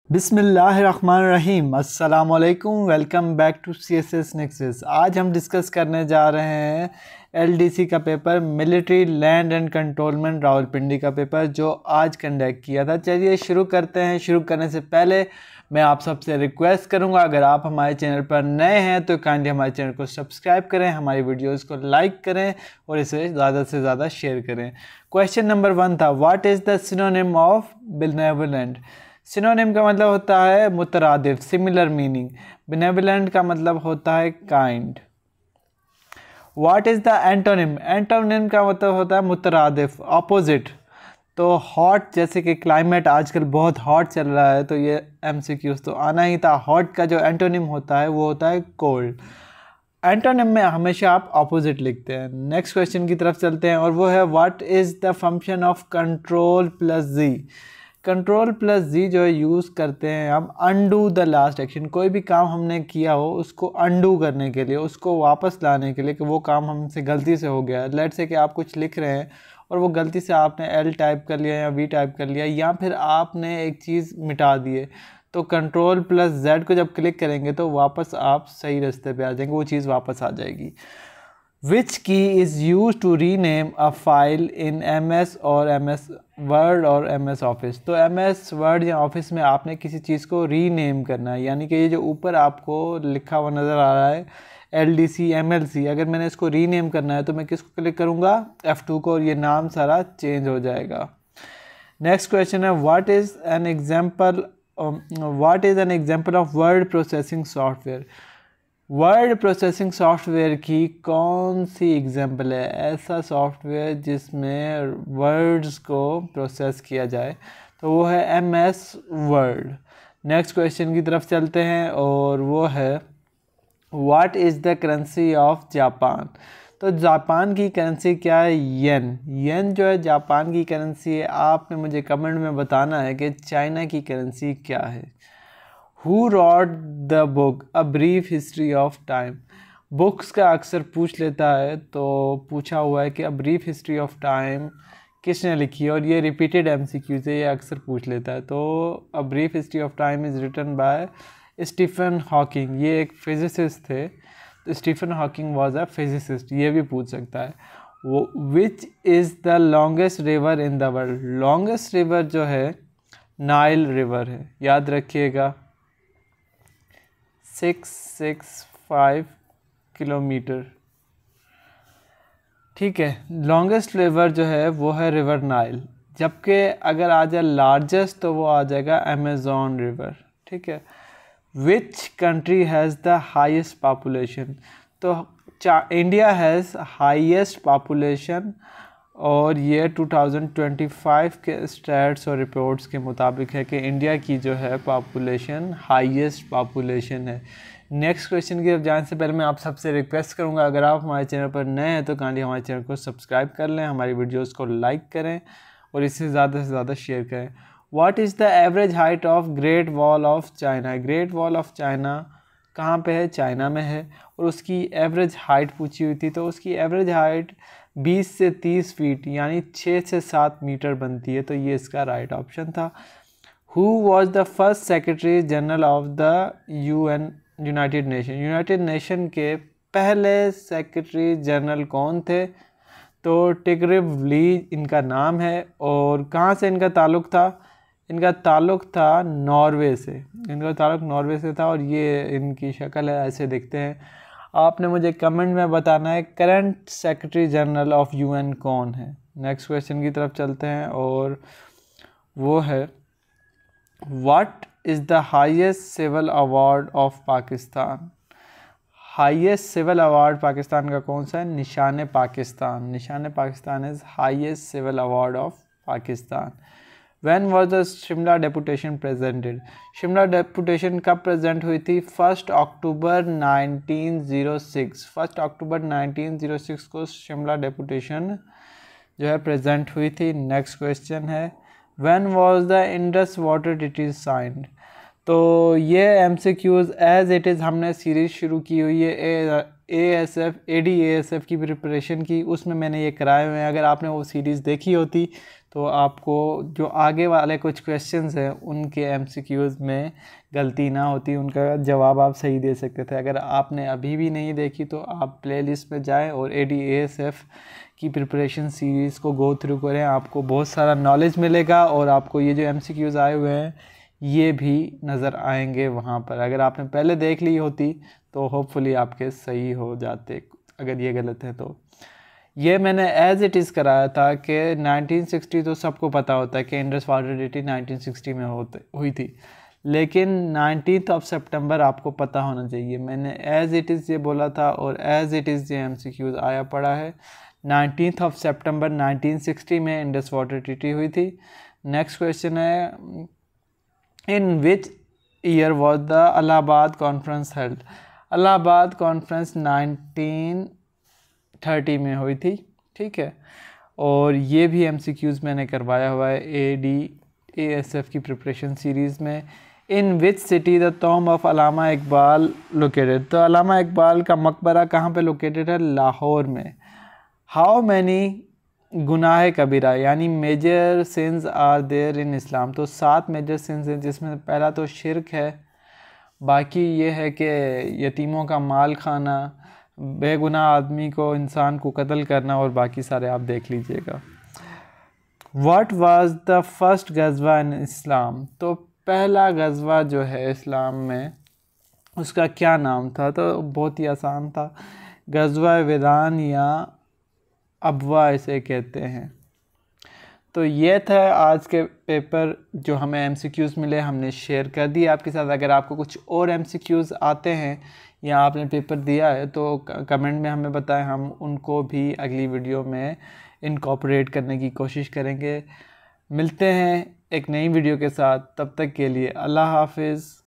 बिस्मिल्लाहिर्रहमानिर्रहीम। अस्सलाम वालेकुम। Welcome back to CSS nexus. आज हम डिस्कस करने जा रहे हैं LDC का पेपर, military land and cantonment Rawalpindi का पेपर, जो आज कंडक्ट किया था। चलिए शुरू करते हैं। शुरू करने से पहले मैं आप सबसे रिक्वेस्ट करूंगा, अगर आप हमारे चैनल पर नए हैं तो काइंडली हमारे चैनल को सब्सक्राइब करें, हमारी वीडियोज़ को लाइक करें और इसे ज़्यादा से ज़्यादा शेयर करें। क्वेश्चन नंबर 1 था, what is the synonym of benevolent. Synonym का मतलब होता है मुतरादिफ, सिमिलर मीनिंग। बेनेवोलेंट का मतलब होता है kind. What is the antonym. Antonym का मतलब होता है मुतरादिफ, ऑपोजिट। तो हॉट, जैसे कि क्लाइमेट आजकल बहुत हॉट चल रहा है, तो ये MCQs तो आना ही था। हॉट का जो एंटोनिम होता है वो होता है कोल्ड। एंटोनिम में हमेशा आप ऑपोजिट लिखते हैं। नेक्स्ट क्वेश्चन की तरफ चलते हैं और वो है, what is the function of control plus G. Control plus G use है यूज़ करते हैं हम अनडू द लास्ट एक्शन। कोई भी काम हमने किया हो उसको अनडू करने के लिए, उसको वापस लाने के लिए, कि वो काम हमसे गलती से हो गया है। लेट्स से कि आप कुछ लिख रहे हैं और वो गलती से आपने L टाइप कर लिया या V टाइप कर लिया, या फिर आपने एक चीज़ मिटा दी है, तो कंट्रोल प्लस Z को जब क्लिक करेंगे तो वापस आप सही रास्ते पे आ जाएंगे, वो चीज़ वापस आ जाएगी। Which key is used to rename a file in MS और MS Word और MS Office। तो MS Word या Office में आपने किसी चीज़ को रीनेम करना है, यानी कि ये जो ऊपर आपको लिखा हुआ नज़र आ रहा है LDC MLC, अगर मैंने इसको रीनेम करना है तो मैं किसको क्लिक करूँगा, F2 को, और ये नाम सारा चेंज हो जाएगा। नेक्स्ट क्वेश्चन है, what is an example of word processing software. Word processing software की कौन सी एग्जाम्पल है, ऐसा सॉफ्टवेयर जिसमें वर्ड्स को प्रोसेस किया जाए, तो वो है MS वर्ड। नेक्स्ट क्वेश्चन की तरफ चलते हैं और वो है, what is the currency of Japan. तो जापान की करेंसी क्या है, येन। येन जो है जापान की करेंसी है। आपने मुझे कमेंट में बताना है कि चाइना की करेंसी क्या है। Who wrote the book A Brief History of Time। Books का अक्सर पूछ लेता है, तो पूछा हुआ है कि A Brief History of Time किसने लिखी है, और ये रिपीटेड MCQ से ये अक्सर पूछ लेता है। तो A Brief History of Time is written by Stephen Hawking. ये एक फिजिसिस्ट थे, तो Stephen Hawking was a physicist, ये भी पूछ सकता है। वो which is the longest river in the world. Longest river जो है नाइल रिवर है, याद रखिएगा, 665 किलोमीटर। ठीक है, लॉन्गेस्ट रिवर जो है वो है रिवर नाइल, जबकि अगर आ जाए लार्जेस्ट तो वो आ जाएगा अमेज़न रिवर। ठीक है। Which country has the highest population. तो इंडिया हैज़ हाईएस्ट पॉपुलेशन, और ये 2025 के स्टैट्स और रिपोर्ट्स के मुताबिक है कि इंडिया की जो है पॉपुलेशन हाईएस्ट पॉपुलेशन है। नेक्स्ट क्वेश्चन की तरफ जाने से पहले मैं आप सबसे रिक्वेस्ट करूंगा, अगर आप हमारे चैनल पर नए हैं तो काइंडली हमारे चैनल को सब्सक्राइब कर लें, हमारी वीडियोस को लाइक करें और इसे ज़्यादा से ज़्यादा शेयर करें। What is the average height of great wall of China. Great wall of China कहाँ पे है, चाइना में है, और उसकी एवरेज हाइट पूछी हुई थी, तो उसकी एवरेज हाइट 20 से 30 फीट यानी 6 से 7 मीटर बनती है। तो ये इसका राइट ऑप्शन था। Who was the first secretary general of the UN United nation. United nation के पहले सेक्रेटरी जनरल कौन थे, तो टिग्रिव ली इनका नाम है। और कहाँ से इनका ताल्लुक़ था, इनका ताल्लुक़ था नॉर्वे से। इनका ताल्लुक़ नॉर्वे से था, और ये इनकी शक्ल है, ऐसे दिखते हैं। आपने मुझे कमेंट में बताना है current secretary general of UN कौन है। नेक्स्ट क्वेश्चन की तरफ चलते हैं और वो है, what is the highest civil award of Pakistan. Highest civil award Pakistan का कौन सा है, Nishan Pakistan. Nishan Pakistan is highest civil award of Pakistan. When was the Shimla deputation presented. Shimla deputation कब प्रेजेंट हुई थी, 1 अक्टूबर 1906। 1 अक्टूबर 1906 को शिमला डेपुटेशन जो है प्रेजेंट हुई थी। नेक्स्ट क्वेश्चन है, When was the Indus water treaty signed. तो ये MCQs एज इट इज़ हमने सीरीज़ शुरू की हुई है ADASF की प्रिपरेशन की, उसमें मैंने ये कराए हुए हैं। अगर आपने वो सीरीज़ देखी होती तो आपको जो आगे वाले कुछ क्वेश्चंस हैं उनके MCQs में गलती ना होती, उनका जवाब आप सही दे सकते थे। अगर आपने अभी भी नहीं देखी तो आप प्लेलिस्ट में जाएं और ADASF की प्रिपरेशन सीरीज़ को गो थ्रू करें, आपको बहुत सारा नॉलेज मिलेगा और आपको ये जो MCQs आए हुए हैं ये भी नज़र आएंगे वहाँ पर। अगर आपने पहले देख ली होती तो होपफुली आपके सही हो जाते, अगर ये गलत है तो। ये मैंने एज इट इज़ कराया था कि 1960 तो सबको पता होता है कि इंडस वाटर ट्रीटी 1960 में हुई थी, लेकिन 19 सितंबर आपको पता होना चाहिए। मैंने एज इट इज़ ये बोला था और एज इट इज़ ये MCQs आया पड़ा है। 19 सितंबर 1960 में इंडस वाटर ट्रीटी हुई थी। नेक्स्ट क्वेश्चन है, in which year was the Allahabad conference held. Allahabad conference 1930 में हुई थी, ठीक है। और ये भी MCQs मैंने करवाया हुआ है ADASF की प्रिपरेशन सीरीज़ में। In which city the tomb of Allama Iqbal located. तो अल्लामा इकबाल का मकबरा कहाँ पे लोकेटेड है? लाहौर में। हाउ मैनी गुनाह कबीरा यानी major sins are there in Islam. तो 7 मेजर सिंस हैं, जिसमें पहला तो शिरक है, बाकी ये है कि यतीमों का माल खाना, बेगुनाह आदमी को, इंसान को कत्ल करना, और बाकी सारे आप देख लीजिएगा। What was the first गज़वा in Islam. तो पहला गज़वा जो है इस्लाम में उसका क्या नाम था? तो बहुत ही आसान था, गज़वा वेदान या अबवा इसे कहते हैं। तो ये था आज के पेपर जो हमें MCQs मिले, हमने शेयर कर दिए आपके साथ। अगर आपको कुछ और MCQs आते हैं या आपने पेपर दिया है तो कमेंट में हमें बताएं, हम उनको भी अगली वीडियो में इनकॉर्पोरेट करने की कोशिश करेंगे। मिलते हैं एक नई वीडियो के साथ, तब तक के लिए अल्लाह हाफिज़।